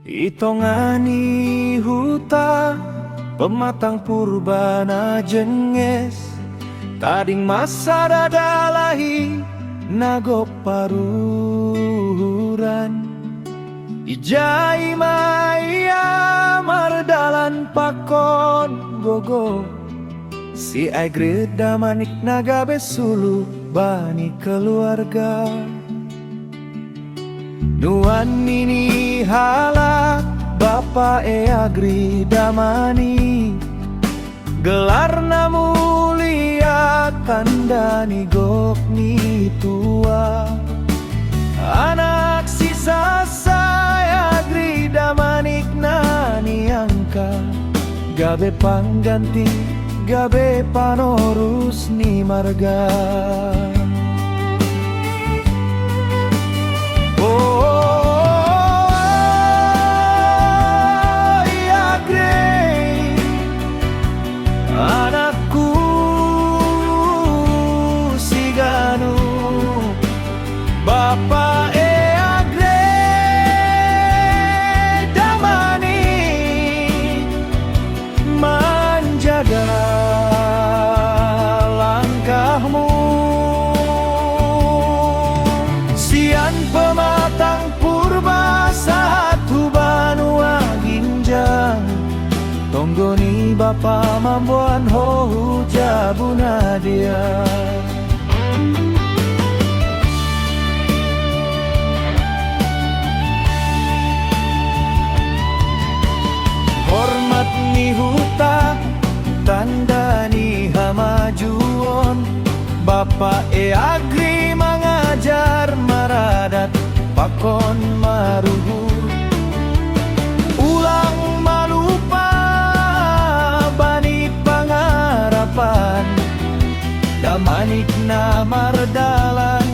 Itongani huta pematang purbana jenges tading masa dadalahi nago paruran ijai maya mardalan pakon gogo si ai greda manik naga besulu bani keluarga nuan ini hala Bapa agri damani gelarna mulia kandani gokni tua anak sisa saya agri damanik nani angka gabe pangganti gabe panorus ni marga anakku si Ganu Bapa agre damani menjaga langkahmu sian pematang purba satu banua ginjang tonggoni Bapa mambuan ho jabuna dia hormat ni huta tanda ni hamajuon Bapa agri mengajar maradat pakon maruhu ulang malupa bani pangarapan damanik na mardalan